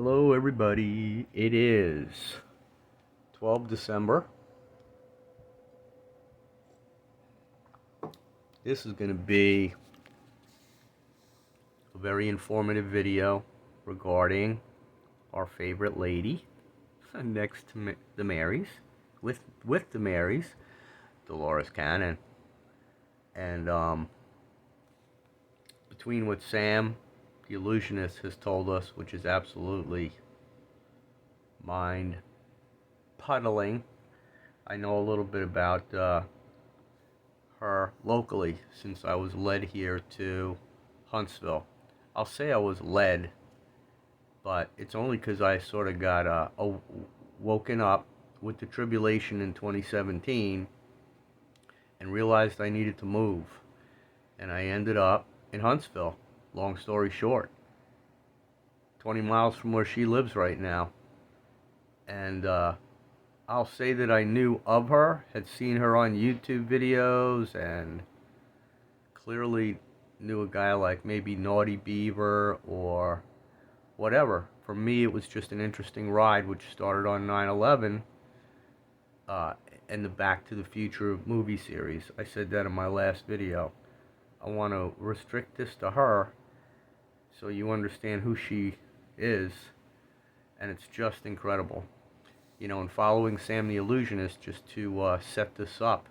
Hello everybody, it is 12 December. This is going to be a very informative video regarding our favorite lady next to the Marys, with the Marys, Dolores Cannon. And between what Sam, the illusionist, has told us, which is absolutely mind-puddling, I know a little bit about her locally, since I was led here to Huntsville. I'll say I was led, but it's only because I sort of got woken up with the tribulation in 2017 and realized I needed to move. And I ended up in Huntsville, long story short, 20 miles from where she lives right now. And I'll say that I knew of her, had seen her on YouTube videos, and clearly knew a guy like maybe Naughty Beaver or whatever. For me, it was just an interesting ride, which started on 9/11 and the Back to the Future movie series. I said that in my last video. I want to restrict this to her so you understand who she is, and it's just incredible. You know, and following Sam the Illusionist, just to set this up,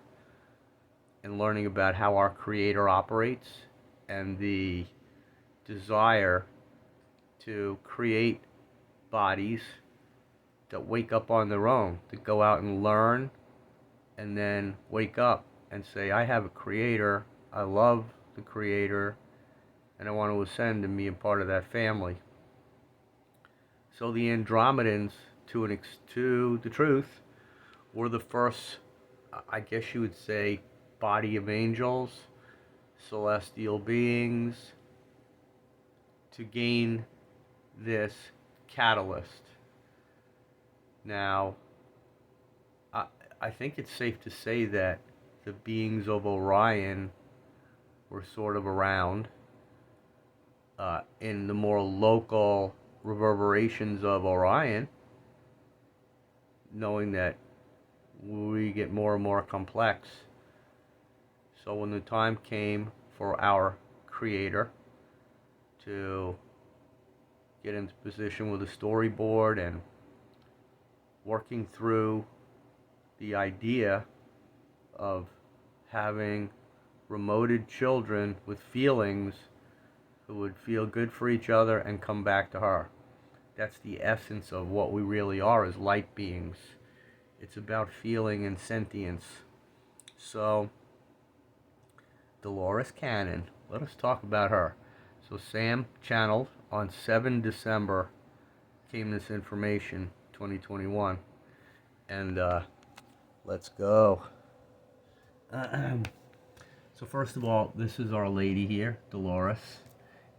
and learning about how our Creator operates, and the desire to create bodies that wake up on their own, to go out and learn, and then wake up and say, I have a Creator, I love the Creator, and I want to ascend and be a part of that family. So the Andromedans, to the truth, were the first, I guess you would say, body of angels, celestial beings, to gain this catalyst. Now, I think it's safe to say that the beings of Orion were sort of around in the more local reverberations of Orion, knowing that we get more and more complex. So when the time came for our Creator to get into position with a storyboard and working through the idea of having remoted children with feelings who would feel good for each other and come back to her. That's the essence of what we really are as light beings. It's about feeling and sentience. So, Dolores Cannon, let us talk about her. So Sam channeled on 7 December came this information, 2021. And let's go. So first of all, this is our lady here, Dolores.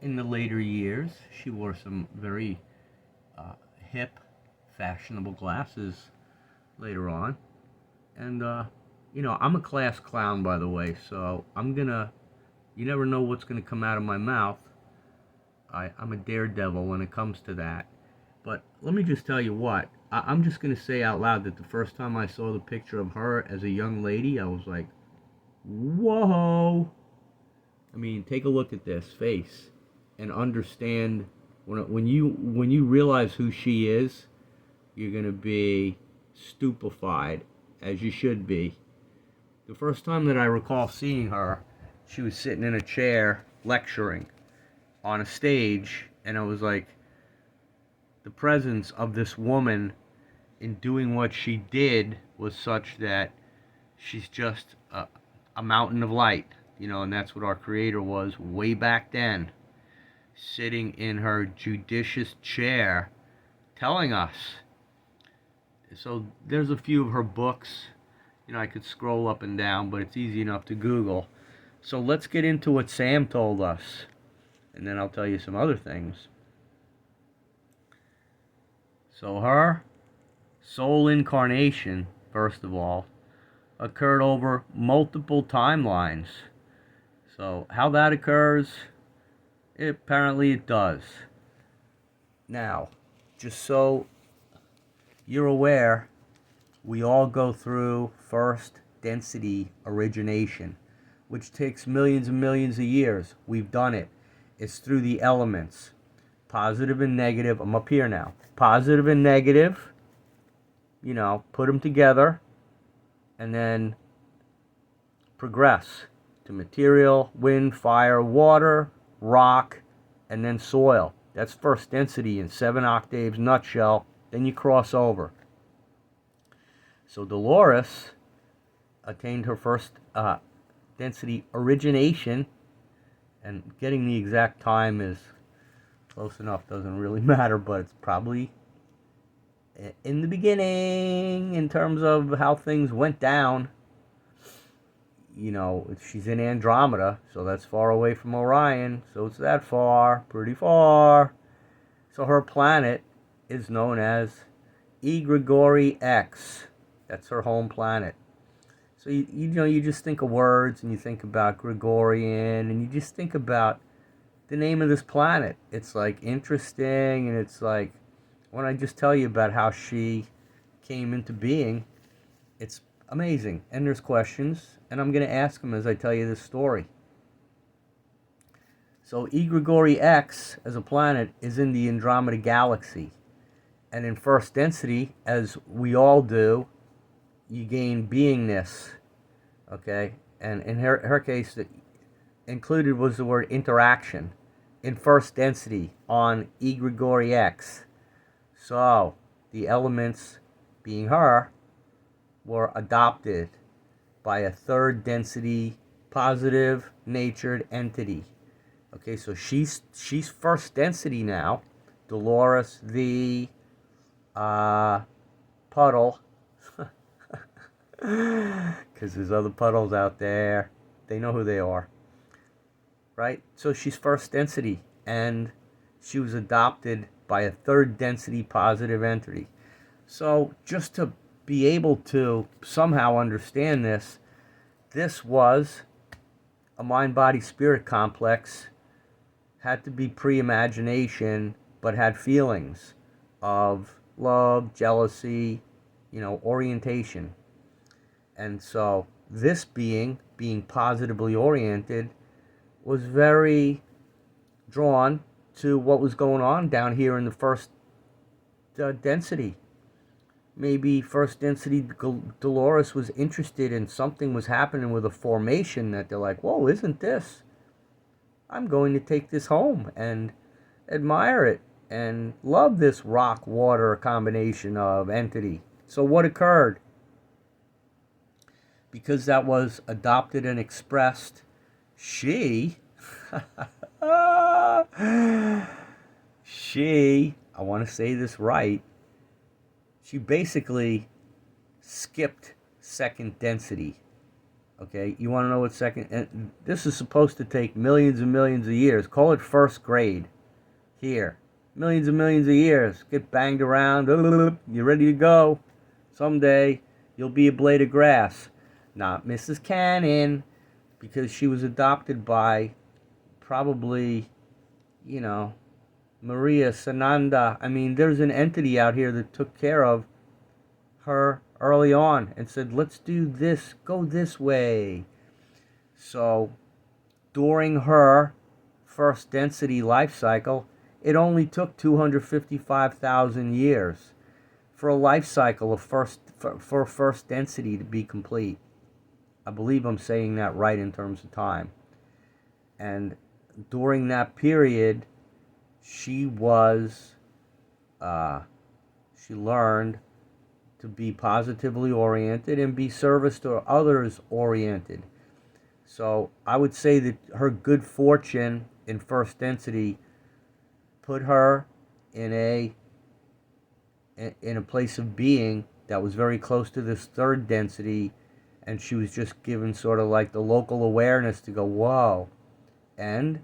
In the later years, she wore some very hip, fashionable glasses later on. And, you know, I'm a class clown, by the way, so you never know what's gonna come out of my mouth. I'm a daredevil when it comes to that. But let me just tell you what, I'm just gonna say out loud that the first time I saw the picture of her as a young lady, I was like, whoa. I mean, take a look at this face and understand when you realize who she is, you're gonna be stupefied, as you should be. The first time that I recall seeing her, she was sitting in a chair lecturing on a stage, and I was like, the presence of this woman in doing what she did was such that she's just a mountain of light, you know, and that's what our Creator was way back then, sitting in her judicious chair telling us. So there's a few of her books, you know, I could scroll up and down, but it's easy enough to Google. So let's get into what Sam told us, and then I'll tell you some other things. So her soul incarnation, first of all, occurred over multiple timelines. So how that occurs, apparently it does. Now, just so you're aware, we all go through first density origination, which takes millions and millions of years. We've done it. It's through the elements, positive and negative. I'm up here now. Positive and negative, put them together, and then progress to material, wind, fire, water, rock, and then soil. That's first density in 7 octaves, nutshell. Then you cross over. So Dolores attained her first density origination, and getting the exact time is close enough, doesn't really matter, but it's probably in the beginning in terms of how things went down. She's in Andromeda, so that's far away from Orion, so it's that far, pretty far. So her planet is known as E Grigori X. That's her home planet. So you just think of words, and you think about Gregorian, and you just think about the name of this planet. It's like interesting, and it's like when I just tell you about how she came into being, it's amazing. And there's questions, and I'm going to ask them as I tell you this story. So E Grigori X as a planet is in the Andromeda Galaxy. And in first density, as we all do, you gain beingness, okay? And in her case, the included was the word interaction in first density on E Grigori X. So the elements, being her, were adopted by a third density, positive natured entity. Okay, so she's first density now. Dolores the puddle. Because there's other puddles out there. They know who they are. Right? So she's first density. And she was adopted by a third density positive entity. So just to be able to somehow understand this, this was a mind-body-spirit complex. Had to be pre-imagination, but had feelings of love, jealousy, orientation. And so this being positively oriented, was very drawn to what was going on down here in the first density. Maybe first density Dolores was interested in something was happening with a formation that they're like, whoa, isn't this? I'm going to take this home and admire it and love this rock-water combination of entity. So what occurred? Because that was adopted and expressed, she, I want to say this right, she basically skipped second density. Okay, you want to know what second, and this is supposed to take millions and millions of years. Call it first grade. Here, millions and millions of years. Get banged around. You're ready to go. Someday, you'll be a blade of grass. Not Mrs. Cannon, because she was adopted by probably, Maria Sananda. I mean, there's an entity out here that took care of her early on and said, let's do this, go this way. So during her first density life cycle, it only took 255,000 years for a life cycle of for first density to be complete. I believe I'm saying that right in terms of time. And during that period, she was, she learned to be positively oriented and be service to others oriented. So I would say that her good fortune in first density put her in a place of being that was very close to this third density, and she was just given sort of like the local awareness to go, whoa. And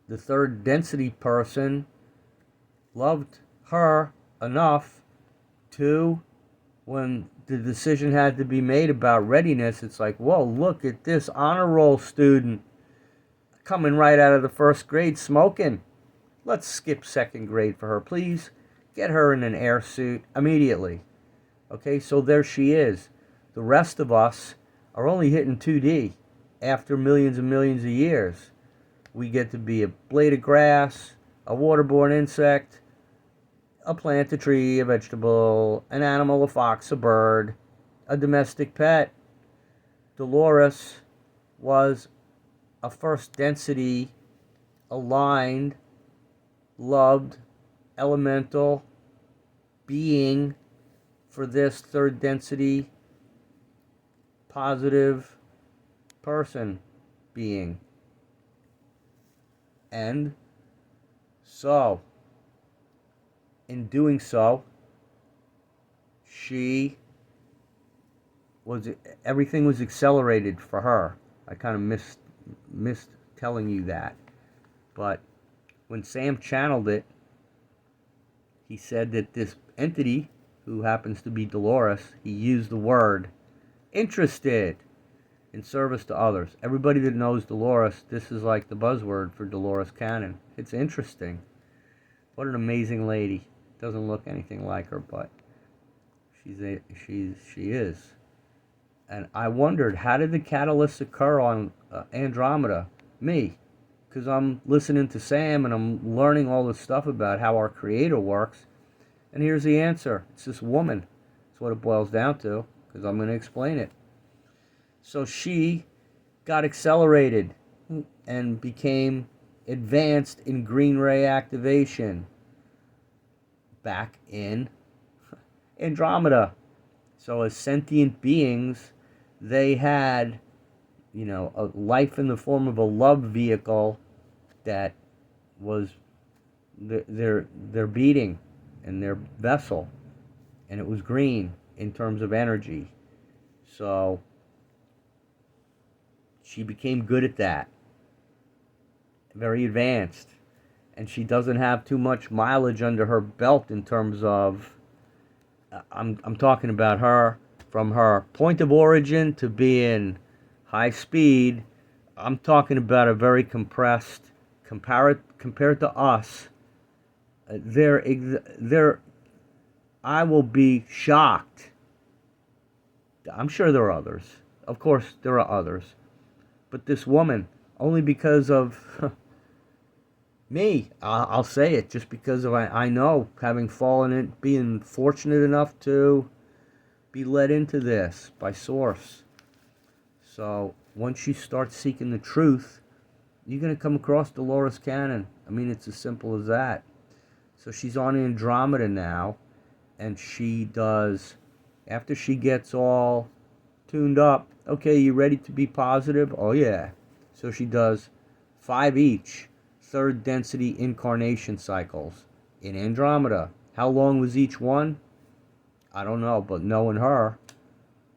the third density person loved her enough to, when the decision had to be made about readiness, it's like, whoa, look at this honor roll student coming right out of the first grade smoking. Let's skip second grade for her, please. Get her in an air suit immediately. Okay, so there she is. The rest of us are only hitting 2D after millions and millions of years. We get to be a blade of grass, a waterborne insect, a plant, a tree, a vegetable, an animal, a fox, a bird, a domestic pet. Dolores was a first density, aligned, loved, elemental being for this third density, positive person being. And so, in doing so, everything was accelerated for her. I kind of missed telling you that. But when Sam channeled it, he said that this entity, who happens to be Dolores, he used the word interested in service to others. Everybody that knows Dolores, this is like the buzzword for Dolores Cannon. It's interesting. What an amazing lady. Doesn't look anything like her, but she is. And I wondered, how did the catalyst occur on Andromeda? Me. Because I'm listening to Sam and I'm learning all this stuff about how our Creator works. And here's the answer. It's this woman. That's what it boils down to, because I'm going to explain it. So she got accelerated and became advanced in green ray activation back in Andromeda. So as sentient beings, they had, a life in the form of a love vehicle that was their beating and their vessel, and it was green in terms of energy. So she became good at that, very advanced, and she doesn't have too much mileage under her belt in terms of, I'm talking about her from her point of origin to being high speed. I'm talking about a very compressed, compared to us. I will be shocked. I'm sure there are others. Of course, there are others. But this woman, only because of me, I'll say it, just because of I know, having fallen in, being fortunate enough to be led into this by Source. So once you start seeking the truth, you're going to come across Dolores Cannon. I mean, it's as simple as that. So she's on Andromeda now, and she does, after she gets all tuned up, okay, you ready to be positive? Oh yeah. So she does 5 each, third density incarnation cycles in Andromeda. How long was each one? I don't know, but knowing her,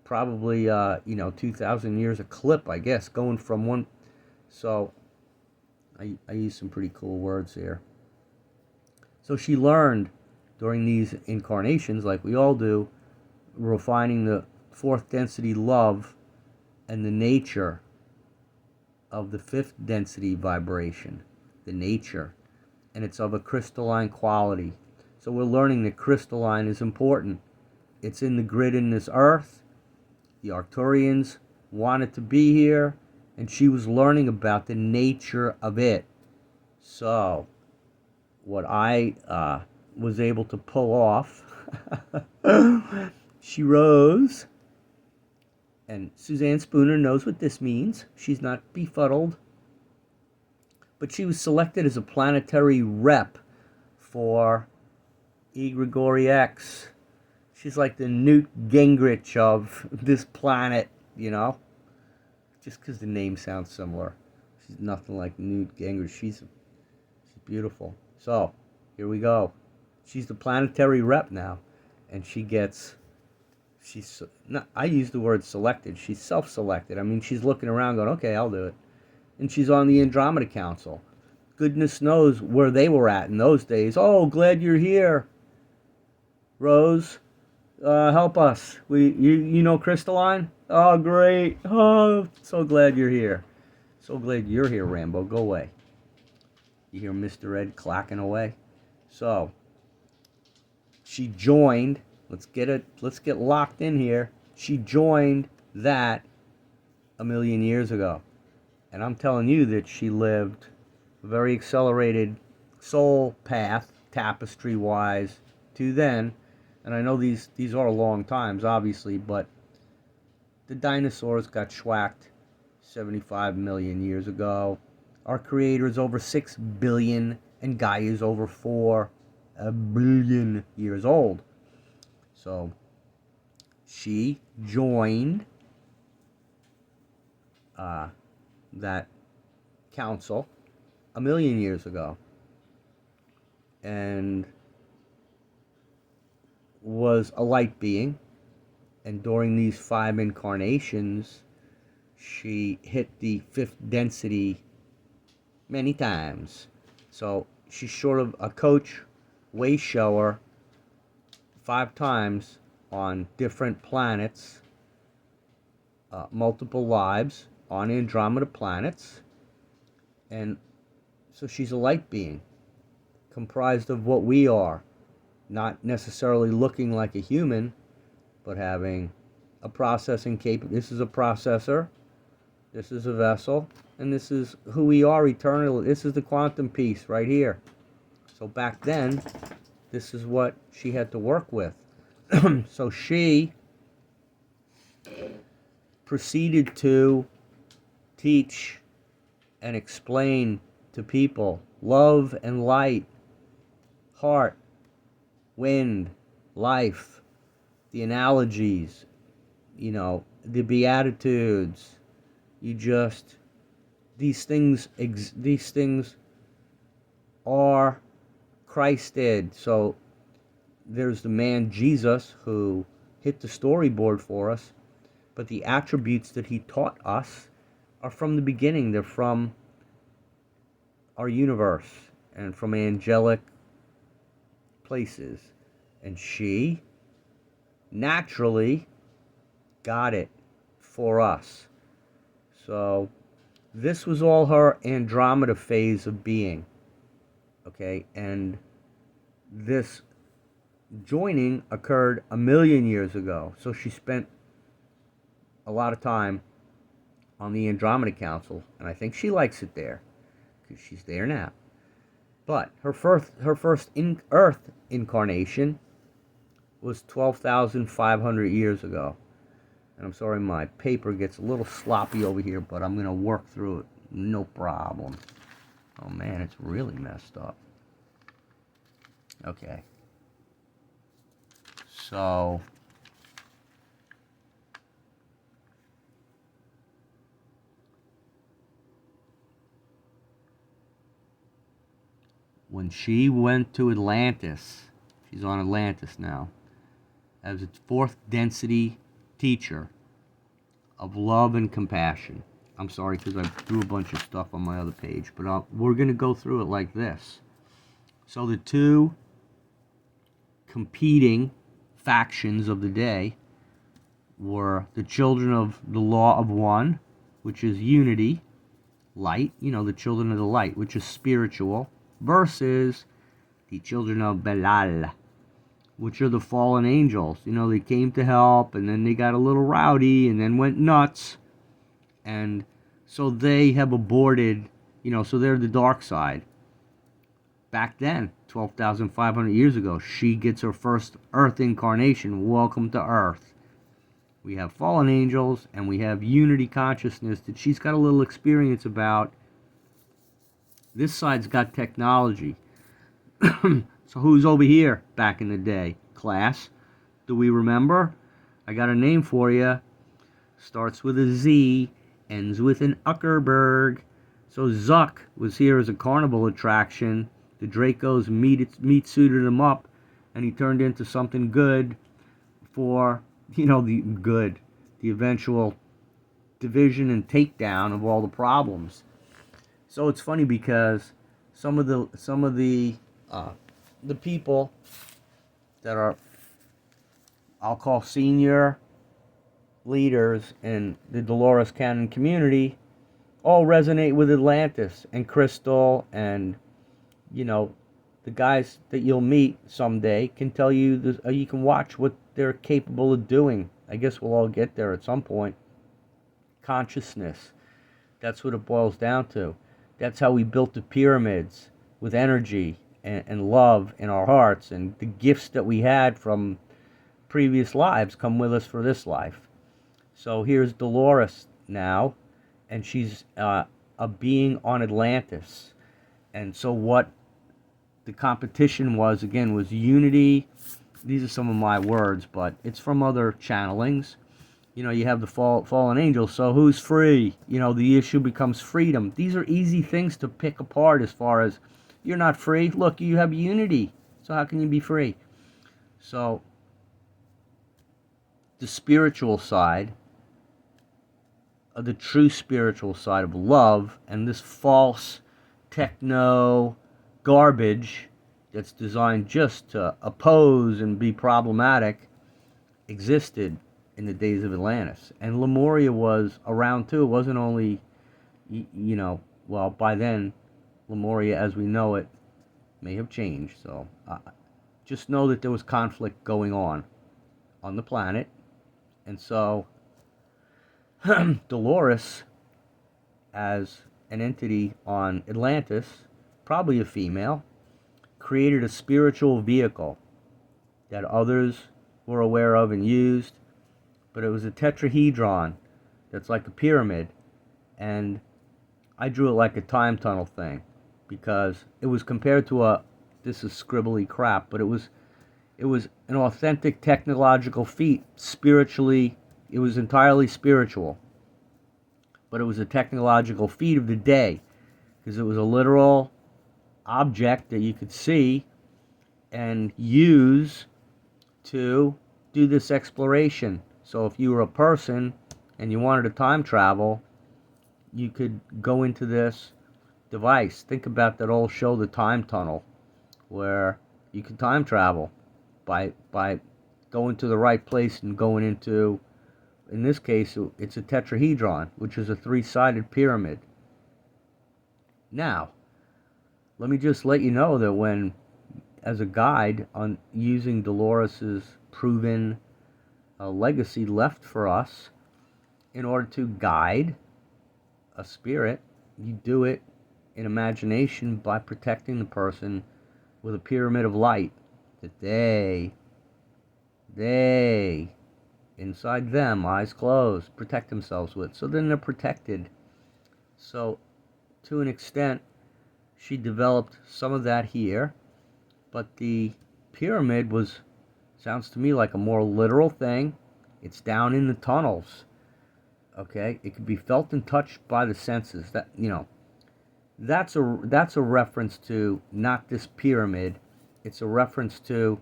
probably 2,000 years a clip, I guess, going from one. So I use some pretty cool words here. So she learned during these incarnations, like we all do, refining the fourth density love and the nature of the fifth density vibration, the nature, and it's of a crystalline quality. So we're learning that crystalline is important. It's in the grid in this earth. The Arcturians wanted to be here, and she was learning about the nature of it. So what I was able to pull off, she rose, and Suzanne Spooner knows what this means. She's not befuddled. But she was selected as a planetary rep for Egregore X. She's like the Newt Gingrich of this planet, just because the name sounds similar. She's nothing like Newt Gingrich. She's beautiful. So, here we go. She's the planetary rep now, and I use the word selected. She's self-selected. I mean, she's looking around going, okay, I'll do it. And she's on the Andromeda Council. Goodness knows where they were at in those days. Oh, glad you're here, Rose. Help us. You know Crystalline? Oh, great. Oh, so glad you're here. So glad you're here, Rambo. Go away. You hear Mr. Ed clacking away? So, She joined, let's get locked in here. She joined that a million years ago. And I'm telling you that she lived a very accelerated soul path, tapestry wise, to then. And I know these are long times, obviously, but the dinosaurs got schwacked 75 million years ago. Our creator is over 6 billion, and Gaia is over 4 billion years old. So she joined that council a million years ago and was a light being. And during these 5 incarnations, she hit the 5th density many times. So she's sort of a coach, way shower, 5 times on different planets, multiple lives on Andromeda planets. And so she's a light being, comprised of what we are, not necessarily looking like a human, but having a processing capability. This is a processor, this is a vessel, and this is who we are eternally. This is the quantum piece right here. So back then, this is what she had to work with. So she proceeded to teach and explain to people love and light, heart, wind, life, the analogies, the Beatitudes. These things are Christ did. So there's the man Jesus who hit the storyboard for us, but the attributes that he taught us are from the beginning. They're from our universe and from angelic places. And she naturally got it for us. So this was all her Andromeda phase of being. Okay, and this joining occurred a million years ago. So she spent a lot of time on the Andromeda Council, and I think she likes it there because she's there now. But her first Earth incarnation was 12,500 years ago. And I'm sorry my paper gets a little sloppy over here, but I'm going to work through it. No problem. Oh man, it's really messed up. Okay. So when she went to Atlantis, she's on Atlantis now, as its 4th density teacher of love and compassion. I'm sorry because I threw a bunch of stuff on my other page, but we're going to go through it like this. So the 2 competing factions of the day were the children of the law of one, which is unity, light, the children of the light, which is spiritual, versus the children of Belal, which are the fallen angels. They came to help, and then they got a little rowdy, and then went nuts. And so they have aborted, so they're the dark side. Back then, 12,500 years ago, she gets her first Earth incarnation. Welcome to Earth. We have fallen angels, and we have unity consciousness that she's got a little experience about. This side's got technology. So who's over here back in the day? Class, do we remember? I got a name for you. Starts with a Z, ends with an Uckerberg. So Zuck was here as a carnival attraction. The Dracos meat suited him up, and he turned into something good for, the eventual division and takedown of all the problems. So it's funny because some of the people that are, I'll call senior leaders in the Dolores Cannon community, all resonate with Atlantis and Crystal and, the guys that you'll meet someday can tell you, you can watch what they're capable of doing. I guess we'll all get there at some point. Consciousness. That's what it boils down to. That's how we built the pyramids, with energy and love in our hearts, and the gifts that we had from previous lives come with us for this life. So here's Dolores now, and she's a being on Atlantis. And so what the competition was, again, was unity. These are some of my words, but it's from other channelings. You know, you have the fallen angels, so who's free? You know, the issue becomes freedom. These are easy things to pick apart as far as, you're not free. Look, you have unity, so how can you be free? So, the spiritual side, the true spiritual side of love, and this false techno garbage that's designed just to oppose and be problematic, existed in the days of Atlantis. And Lemuria was around too. It wasn't only, well, by then, Lemuria as we know it may have changed. So just know that there was conflict going on the planet. And so Dolores, as an entity on Atlantis, probably a female, created a spiritual vehicle that others were aware of and used, but it was a tetrahedron that's like a pyramid, and I drew it like a time tunnel thing because it was compared to this is scribbly crap, but it was an authentic technological feat. Spiritually, it was entirely spiritual, but it was a technological feat of the day because it was a literal object that you could see and use to do this exploration. So if you were a person and you wanted to time travel, you could go into this device. Think about that old show, The Time Tunnel, where you could time travel by going to the right place and going into, in this case, it's a tetrahedron, which is a three-sided pyramid. Now, let me just let you know that when, as a guide on using Dolores's proven legacy left for us, in order to guide a spirit, you do it in imagination by protecting the person with a pyramid of light that they, inside them, eyes closed, protect themselves with. So then they're protected. So, to an extent, she developed some of that here, but the pyramid sounds to me like a more literal thing. It's down in the tunnels. Okay, it can be felt and touched by the senses. That's a reference to not this pyramid. It's a reference to,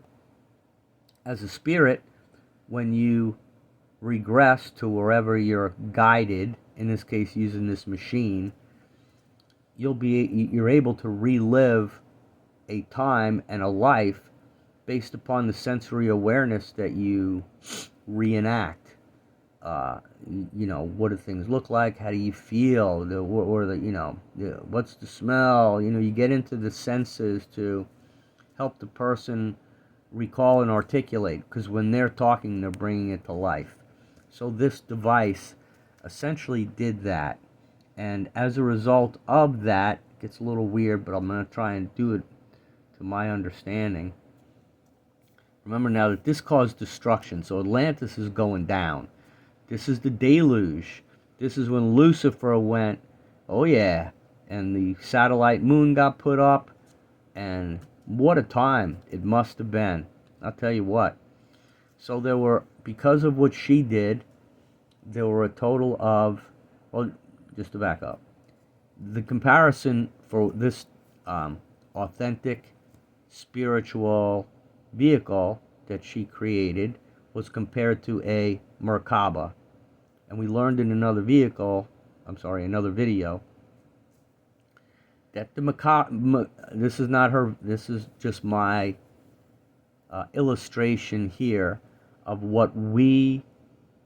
as a spirit, when you regress to wherever you're guided, in this case using this machine, you're able to relive a time and a life based upon the sensory awareness that you reenact. What do things look like? How do you feel? What's the smell? You get into the senses to help the person recall and articulate, because when they're talking, they're bringing it to life. So this device essentially did that, and as a result of that, it gets a little weird, but I'm going to try and do it to my understanding. Remember now that this caused destruction, so Atlantis is going down. This is the deluge. This is when Lucifer went, oh yeah, and the satellite moon got put up, and what a time it must have been. I'll tell you what. So there were, because of what she did, there were a total of, well, just to back up, the comparison for this authentic spiritual vehicle that she created was compared to a Merkaba. And we learned in another video, that this is not her, this is just my illustration here of what we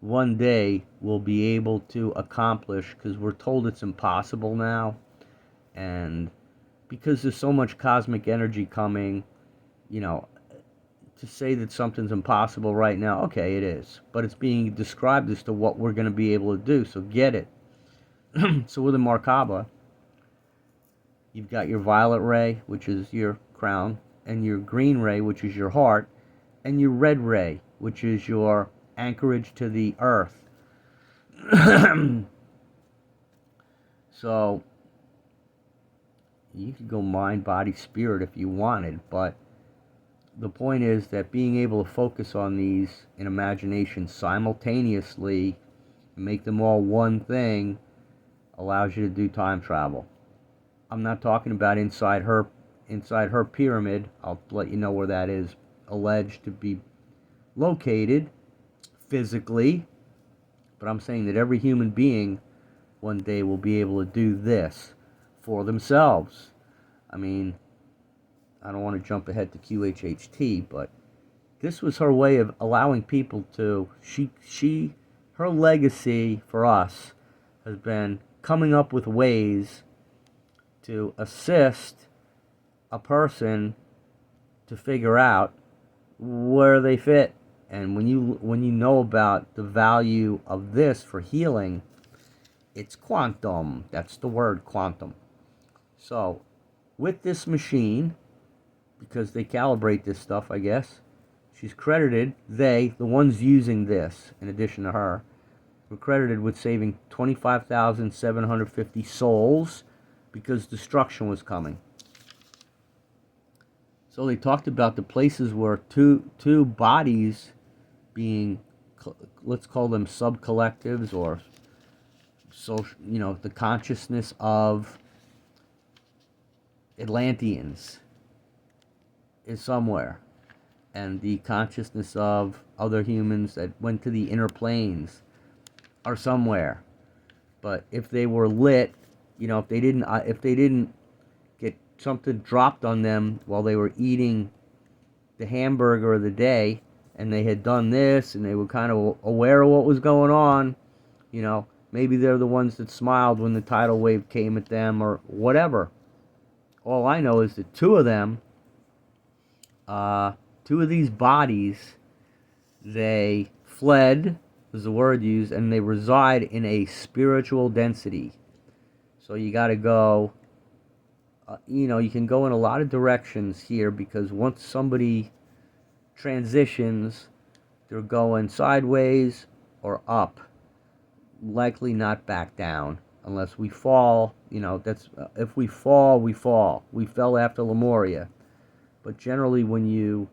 one day will be able to accomplish, because we're told it's impossible now, and because there's so much cosmic energy coming, you know, to say that something's impossible right now, okay, it is. But it's being described as to what we're going to be able to do, so get it. So with the Merkaba, you've got your violet ray, which is your crown, and your green ray, which is your heart, and your red ray, which is your anchorage to the earth. So you could go mind, body, spirit if you wanted, but the point is that being able to focus on these in imagination simultaneously and make them all one thing allows you to do time travel. I'm not talking about inside her pyramid. I'll let you know where that is alleged to be located physically, but I'm saying that every human being one day will be able to do this for themselves. I mean, I don't want to jump ahead to QHHT, but this was her way of allowing people to, her legacy for us has been coming up with ways to assist a person to figure out where they fit. And when you know about the value of this for healing, it's quantum. That's the word, quantum. So with this machine, because they calibrate this stuff, I guess, she's credited, the ones using this, in addition to her, were credited with saving 25,750 souls because destruction was coming. So they talked about the places where two bodies being, let's call them sub-collectives, or social, the consciousness of Atlanteans is somewhere, and the consciousness of other humans that went to the inner planes are somewhere. But if they were lit, if they didn't get something dropped on them while they were eating the hamburger of the day, and they had done this, and they were kind of aware of what was going on, maybe they're the ones that smiled when the tidal wave came at them, or whatever. All I know is that two of these bodies, they fled, is the word used, and they reside in a spiritual density. So you got to go, you can go in a lot of directions here, because once somebody transitions, they're going sideways or up, likely not back down, unless we fall. That's if we fall, we fall. We fell after Lemuria. But generally, when you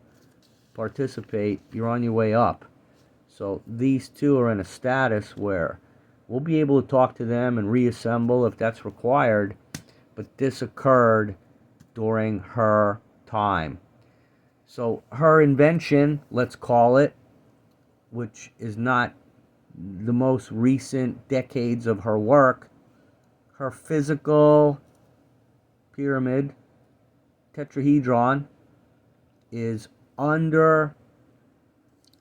participate, you're on your way up. So these two are in a status where we'll be able to talk to them and reassemble if that's required. But this occurred during her time. So her invention, let's call it, which is not the most recent decades of her work, her physical pyramid, tetrahedron, is in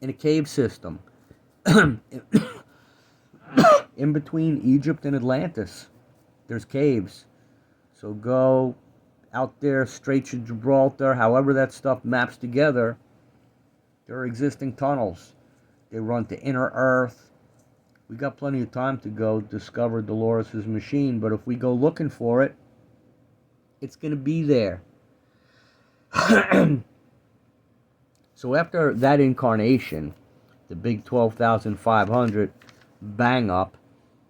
a cave system in between Egypt and Atlantis. There's caves. So go out there, Straits of Gibraltar, however that stuff maps together, there are existing tunnels. They run to inner Earth. We got plenty of time to go discover Dolores' machine, but if we go looking for it, it's going to be there. So after that incarnation, the big 12,500 bang up,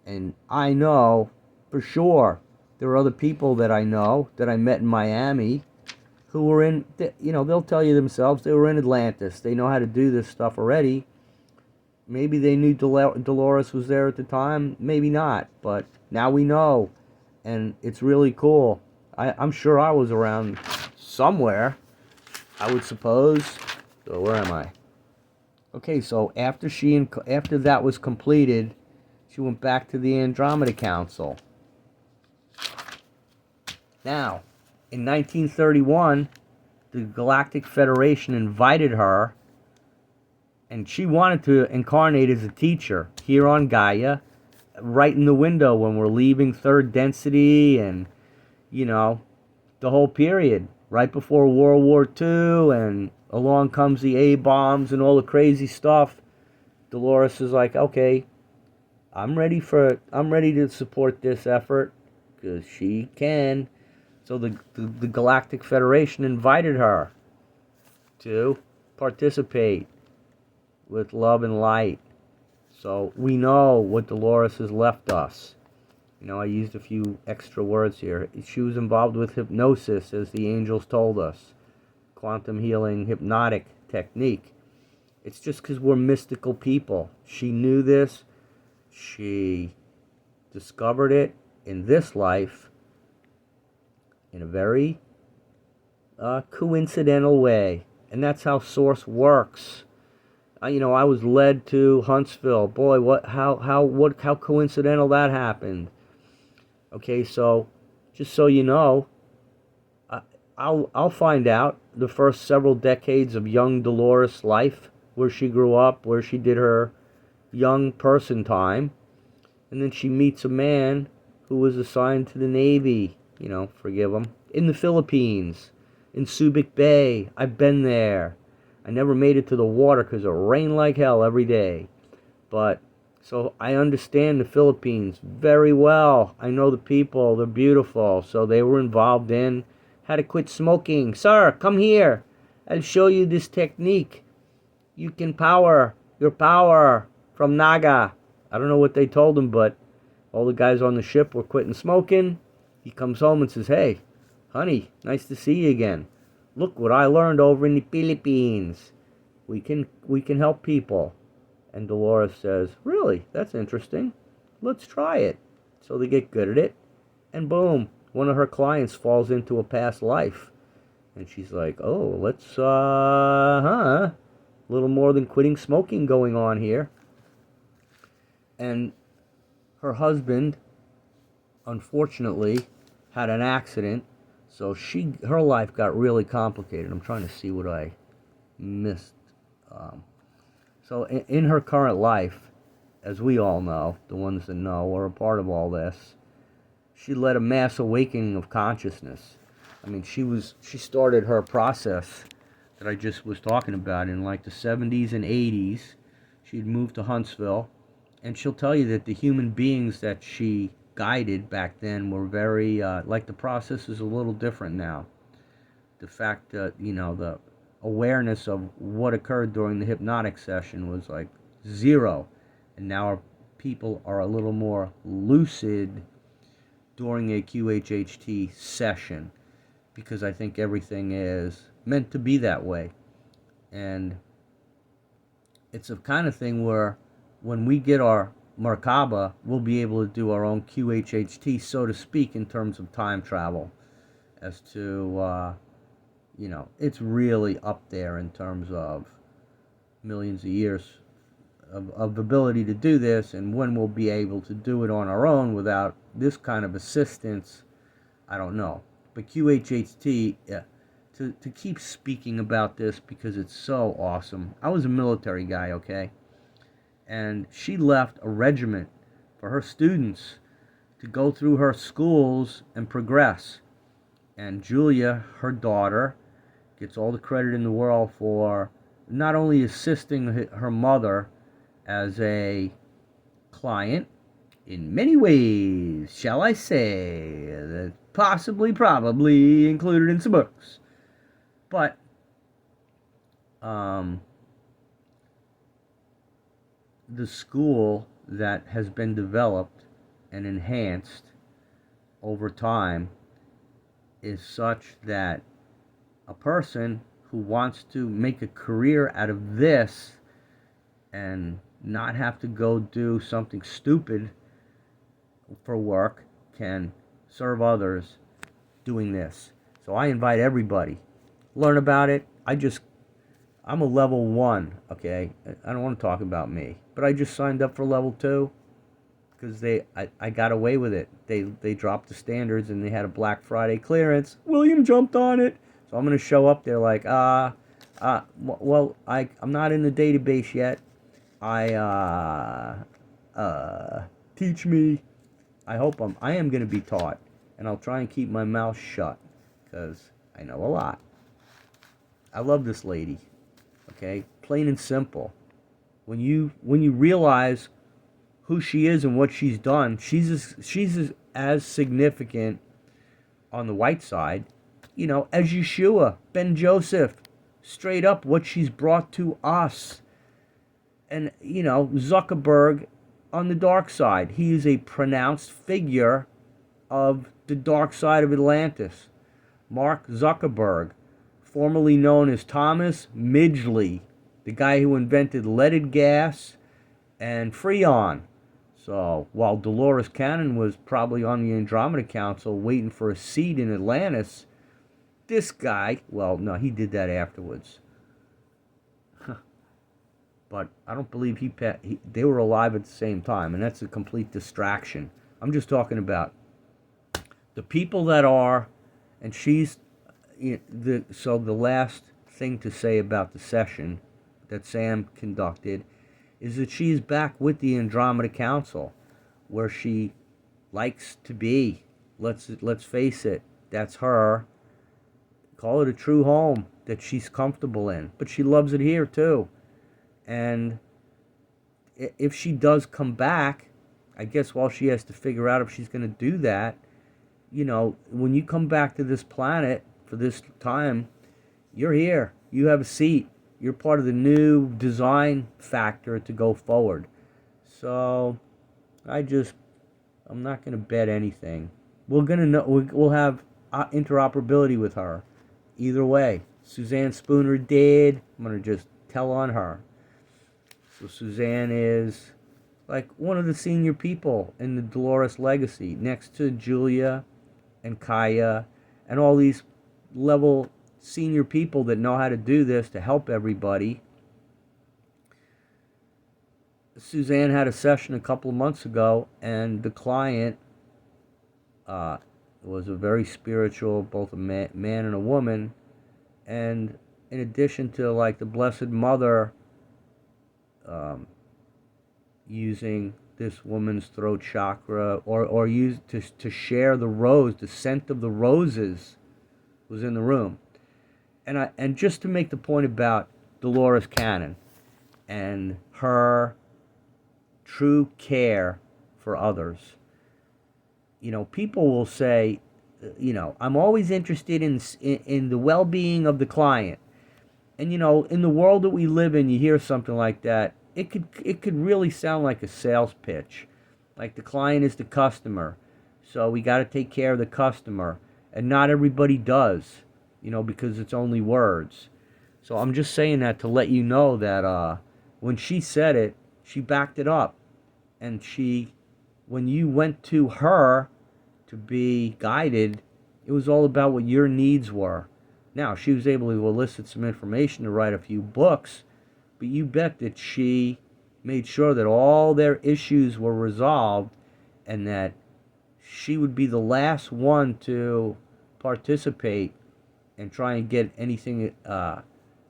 and I know for sure there are other people that I know that I met in Miami who were in, they'll tell you themselves they were in Atlantis. They know how to do this stuff already. Maybe they knew Dolores was there at the time, maybe not, but now we know, and it's really cool. I'm sure I was around somewhere, I would suppose. So where am I? Okay, so after that was completed, she went back to the Andromeda Council. Now, in 1931, the Galactic Federation invited her, and she wanted to incarnate as a teacher here on Gaia, right in the window when we're leaving third density, and, the whole period, right before World War II, and along comes the A-bombs and all the crazy stuff. Dolores is like, okay, I'm ready to support this effort because she can. So the Galactic Federation invited her to participate with love and light. So we know what Dolores has left us. You know, I used a few extra words here. She was involved with hypnosis, as the angels told us. Quantum healing, hypnotic technique. It's just because we're mystical people. She knew this. She discovered it in this life in a very coincidental way. And that's how Source works. I was led to Huntsville. Boy, how coincidental that happened. Okay, so just so you know, I'll find out the first several decades of young Dolores' life, where she grew up, where she did her young person time, and then she meets a man who was assigned to the Navy. Forgive him, in the Philippines, in Subic Bay. I've been there. I never made it to the water because it rained like hell every day. But, so I understand the Philippines very well. I know the people, they're beautiful. So they were involved in how to quit smoking. Sir, come here. I'll show you this technique. You can power your power from Naga. I don't know what they told him, but all the guys on the ship were quitting smoking. He comes home and says, hey, honey, nice to see you again. Look what I learned over in the Philippines. We can help people. And Dolores says, really? That's interesting. Let's try it. So they get good at it. And boom, one of her clients falls into a past life. And she's like, oh, let's, a little more than quitting smoking going on here. And her husband, unfortunately, had an accident. So her life got really complicated. I'm trying to see what I missed. So in her current life, as we all know, the ones that know are a part of all this, she led a mass awakening of consciousness. I mean, she started her process that I just was talking about in like the 70s and 80s. She'd moved to Huntsville, and she'll tell you that the human beings that she guided back then were very, like the process is a little different now. The fact that, the awareness of what occurred during the hypnotic session was like zero. And now our people are a little more lucid during a QHHT session, because I think everything is meant to be that way. And it's a kind of thing where when we get our Merkaba, we'll be able to do our own QHHT, so to speak, in terms of time travel. As to, it's really up there in terms of millions of years of ability to do this, and when we'll be able to do it on our own without this kind of assistance, I don't know. But QHHT, to keep speaking about this because it's so awesome. I was a military guy, okay? And she left a regiment for her students to go through her schools and progress. And Julia, her daughter, gets all the credit in the world for not only assisting her mother as a client in many ways, shall I say, that possibly, probably included in some books, but the school that has been developed and enhanced over time is such that a person who wants to make a career out of this and not have to go do something stupid for work can serve others doing this. So I invite everybody, learn about it. I'm a level 1, okay? I don't want to talk about me, but I just signed up for level 2 because I got away with it. They dropped the standards and they had a Black Friday clearance. William jumped on it. So I'm going to show up there like, well, I'm not in the database yet. Teach me. I am going to be taught, and I'll try and keep my mouth shut because I know a lot. I love this lady. Okay, plain and simple. When you realize who she is and what she's done, she's as significant on the white side, as Yeshua, Ben Joseph, straight up what she's brought to us. And, Zuckerberg on the dark side. He is a pronounced figure of the dark side of Atlantis. Mark Zuckerberg, formerly known as Thomas Midgley, the guy who invented leaded gas and Freon. So while Dolores Cannon was probably on the Andromeda Council waiting for a seat in Atlantis, this guy, well, no, he did that afterwards. But I don't believe they were alive at the same time, and that's a complete distraction. I'm just talking about the people that are, and so the last thing to say about the session that Sam conducted is that she's back with the Andromeda Council, where she likes to be. Let's face it, that's her. Call it a true home that she's comfortable in, but she loves it here too. And if she does come back, I guess while she has to figure out if she's going to do that, when you come back to this planet for this time, you're here. You have a seat. You're part of the new design factor to go forward. So I'm not going to bet anything. We're going to know. We'll have interoperability with her. Either way, Suzanne Spooner did. I'm going to just tell on her. So Suzanne is like one of the senior people in the Dolores legacy, next to Julia and Kaya and all these level senior people that know how to do this to help everybody. Suzanne had a session a couple of months ago, and the client was a very spiritual, both a man and a woman. And in addition to like the Blessed Mother using this woman's throat chakra, or use to share the scent of the roses was in the room. And just to make the point about Dolores Cannon and her true care for others. People will say, I'm always interested in the well-being of the client. And in the world that we live in, you hear something like that, it could really sound like a sales pitch. Like the client is the customer, so we got to take care of the customer, and not everybody does, because it's only words. So I'm just saying that to let you know that when she said it, she backed it up, and when you went to her to be guided, it was all about what your needs were. Now, she was able to elicit some information to write a few books, but you bet that she made sure that all their issues were resolved, and that she would be the last one to participate and try and get anything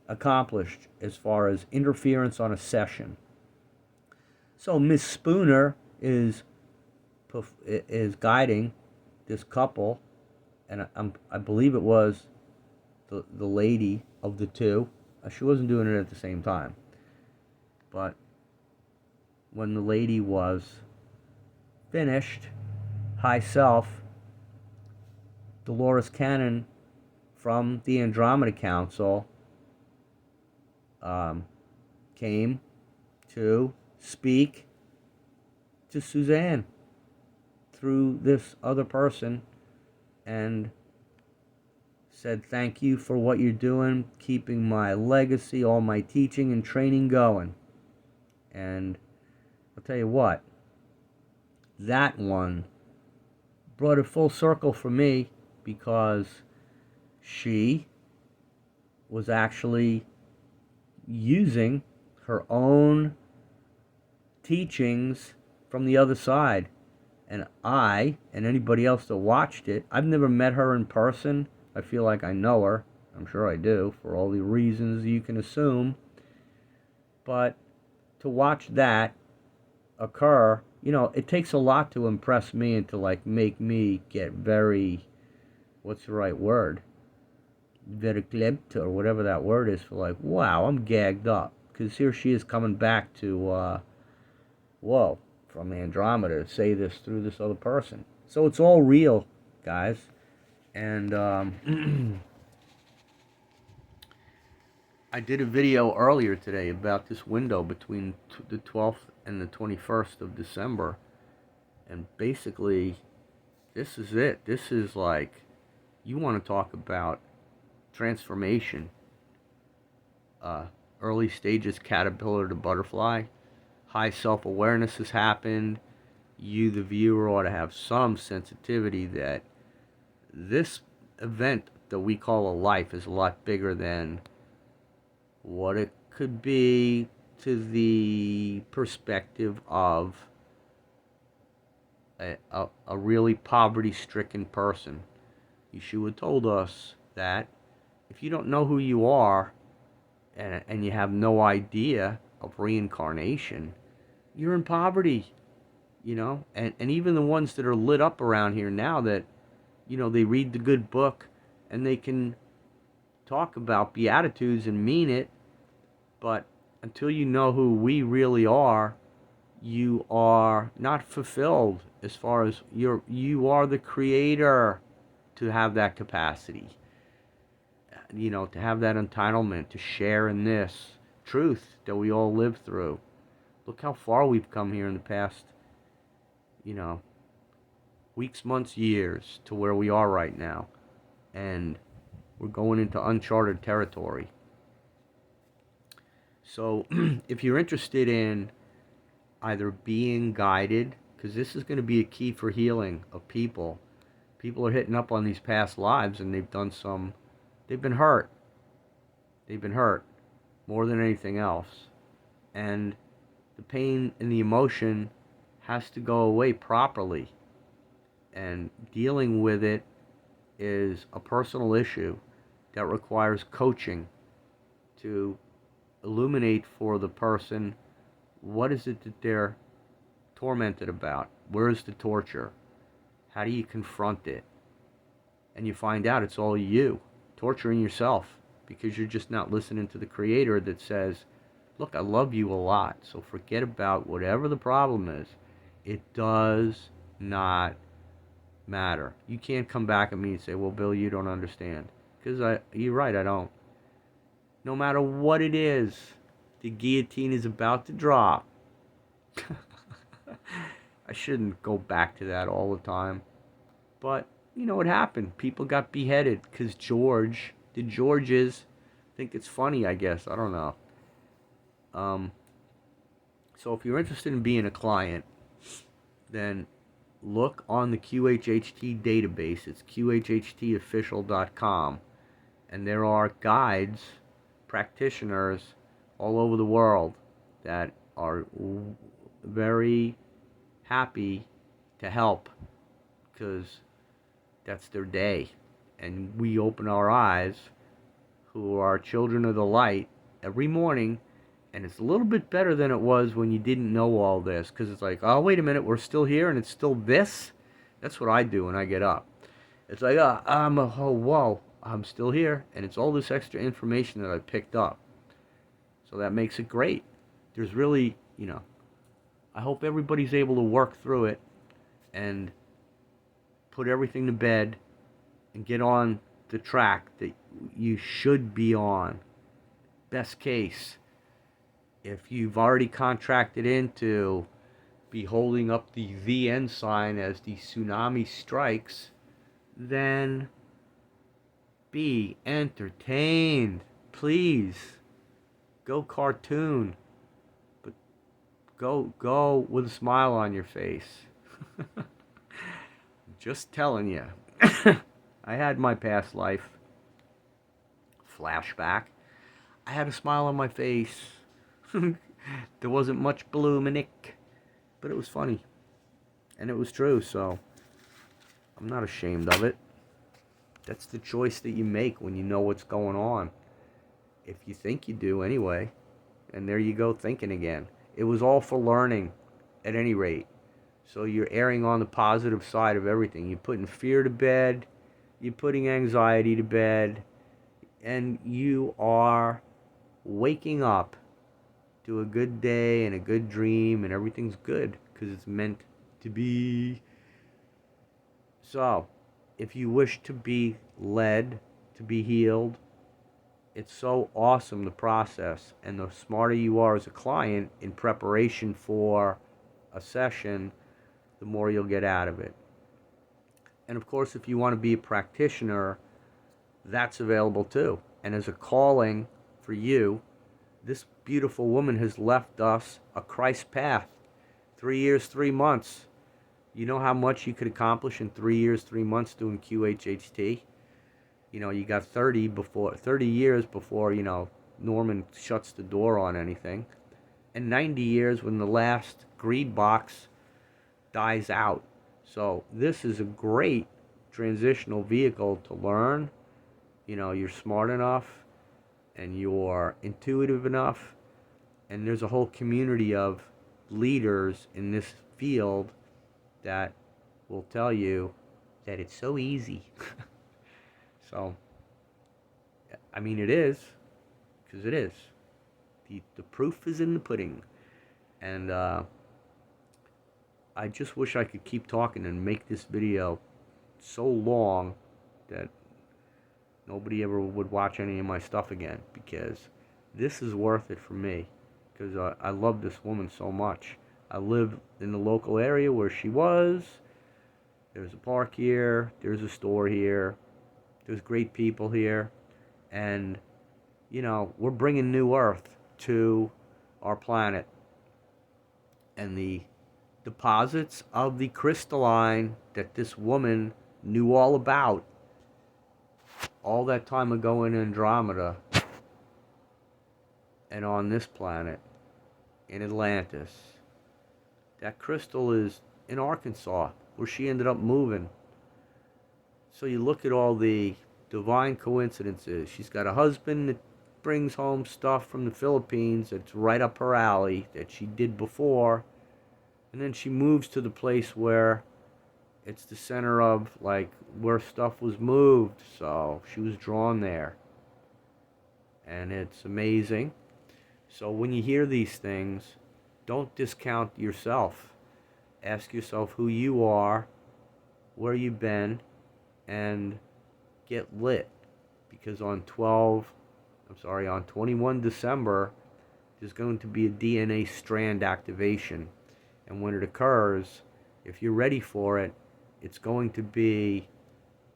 accomplished as far as interference on a session. So Miss Spooner is guiding this couple, and I believe it was the lady of the two. She wasn't doing it at the same time. But when the lady was finished, high self, Dolores Cannon from the Andromeda Council came to speak to Suzanne through this other person and said, thank you for what you're doing, keeping my legacy, all my teaching and training going. And I'll tell you what, that one brought it full circle for me, because she was actually using her own teachings from the other side. And I, and anybody else that watched it, I've never met her in person. I feel like I know her. I'm sure I do, for all the reasons you can assume. But to watch that occur, it takes a lot to impress me and to make me get very, what's the right word? verklempt, or whatever that word is, for like, wow, I'm gagged up. Because here she is coming back to, whoa, from Andromeda to say this through this other person. So it's all real, guys. And I did a video earlier today about this window between the 12th and the 21st of December. And basically, this is it. This is like, you want to talk about transformation. Early stages, caterpillar to butterfly. High self-awareness has happened. You, the viewer, ought to have some sensitivity that this event that we call a life is a lot bigger than what it could be to the perspective of a really poverty-stricken person. Yeshua told us that if you don't know who you are, and you have no idea of reincarnation, you're in poverty, you know? And even the ones that are lit up around here now that, you know, they read the good book and they can talk about Beatitudes and mean it, but until you know who we really are, you are not fulfilled as far as you are the creator to have that capacity. You know, to have that entitlement to share in this truth that we all live through. Look how far we've come here in the past, you know, weeks, months, years to where we are right now. And we're going into uncharted territory. So if you're interested in either being guided, because this is going to be a key for healing of people. People are hitting up on these past lives and they've been hurt. They've been hurt more than anything else. And the pain and the emotion has to go away properly. And dealing with it is a personal issue that requires coaching to illuminate for the person what is it that they're tormented about. Where is the torture? How do you confront it? And you find out it's all you torturing yourself because you're just not listening to the creator that says, look, I love you a lot, so forget about whatever the problem is. It does not matter. You can't come back at me and say, well, Bill, you don't understand. Because you're right, I don't. No matter what it is, the guillotine is about to drop. I shouldn't go back to that all the time. But, you know what happened? People got beheaded because the Georges think it's funny, I guess. I don't know. So if you're interested in being a client, then look on the QHHT database. It's qhhtofficial.com. And there are guides, practitioners all over the world that are very happy to help because that's their day. And we open our eyes, who are children of the light, every morning. And it's a little bit better than it was when you didn't know all this. Because it's like, oh, wait a minute, we're still here and it's still this? That's what I do when I get up. It's like, whoa, I'm still here. And it's all this extra information that I picked up. So that makes it great. There's really, you know, I hope everybody's able to work through it and put everything to bed and get on the track that you should be on. Best case, if you've already contracted into be holding up the VN sign as the tsunami strikes, then be entertained. Please. Go cartoon. But go with a smile on your face. Just telling you. I had my past life flashback. I had a smile on my face. There wasn't much bloom in it, but it was funny. And it was true, so I'm not ashamed of it. That's the choice that you make when you know what's going on. If you think you do anyway. And there you go thinking again. It was all for learning, at any rate. So you're erring on the positive side of everything. You're putting fear to bed. You're putting anxiety to bed. and you are waking up to a good day and a good dream, and everything's good because it's meant to be. So, if you wish to be led, to be healed, it's so awesome, the process. And the smarter you are as a client in preparation for a session, the more you'll get out of it. And of course, if you want to be a practitioner, that's available too. And as a calling for you, this beautiful woman has left us a Christ path. 3 years, 3 months. You know how much you could accomplish in 3 years, 3 months doing QHHT? You know, you got 30 years before, Norman shuts the door on anything. And 90 years when the last greed box dies out. So this is a great transitional vehicle to learn. You're smart enough and you're intuitive enough, and there's a whole community of leaders in this field that will tell you that it's so easy. So, I mean, it is, because it is. The proof is in the pudding. And I just wish I could keep talking and make this video so long that nobody ever would watch any of my stuff again, because this is worth it for me, because I love this woman so much. I live in the local area where she was. There's a park here, there's a store here, there's great people here, and we're bringing new earth to our planet. And the deposits of the crystalline that this woman knew all about all that time ago in Andromeda and on this planet in Atlantis. That crystal is in Arkansas, where she ended up moving. So you look at all the divine coincidences. She's got a husband that brings home stuff from the Philippines that's right up her alley that she did before. And then she moves to the place where it's the center of, like, where stuff was moved. So she was drawn there. And it's amazing. So when you hear these things, don't discount yourself. Ask yourself who you are, where you've been, and get lit. Because on 21 December, there's going to be a DNA strand activation. And when it occurs, if you're ready for it, it's going to be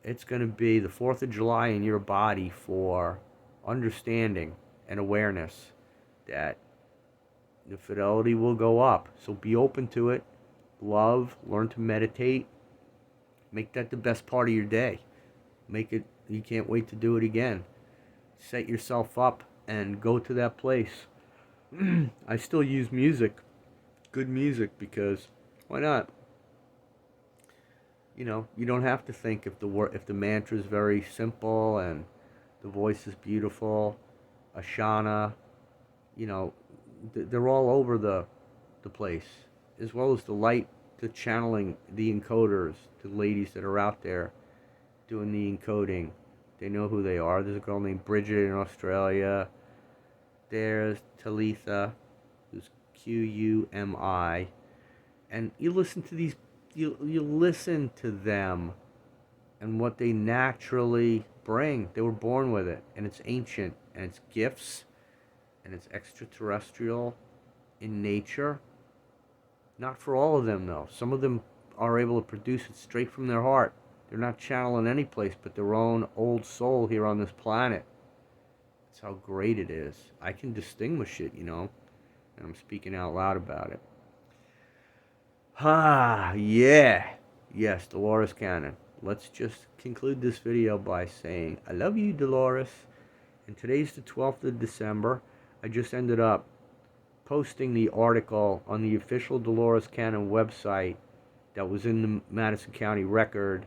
the 4th of July in your body for understanding and awareness that the fidelity will go up. So be open to it. Love, learn to meditate. Make that the best part of your day. Make it, you can't wait to do it again. Set yourself up and go to that place. I still use music, good music, because why not? You don't have to think if the mantra is very simple and the voice is beautiful. Ashana, they're all over the place, as well as the light, the channeling, the encoders, the ladies that are out there doing the encoding. They know who they are. There's a girl named Bridget in Australia. There's Talitha, who's Qumi. And you listen to these, you listen to them and what they naturally bring. They were born with it, and it's ancient, and it's gifts, and it's extraterrestrial in nature. Not for all of them, though. Some of them are able to produce it straight from their heart. They're not channeling any place but their own old soul here on this planet. That's how great it is. I can distinguish it, and I'm speaking out loud about it. Yeah. Yes, Dolores Cannon. Let's just conclude this video by saying, I love you, Dolores. And today's the 12th of December. I just ended up posting the article on the official Dolores Cannon website that was in the Madison County Record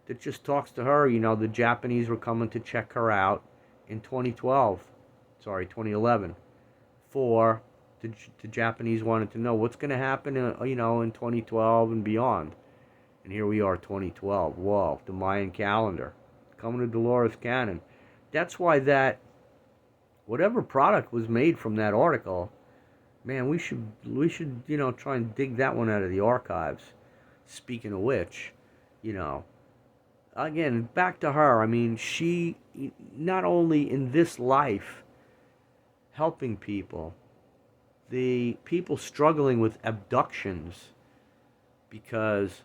that just talks to her. The Japanese were coming to check her out in 2011. The Japanese wanted to know what's going to happen, in 2012 and beyond. And here we are, 2012. Whoa, the Mayan calendar. Coming to Dolores Cannon. that's why that whatever product was made from that article, man, we should try and dig that one out of the archives. Speaking of which, you know, again, back to her. I mean, she not only in this life helping people, the people struggling with abductions because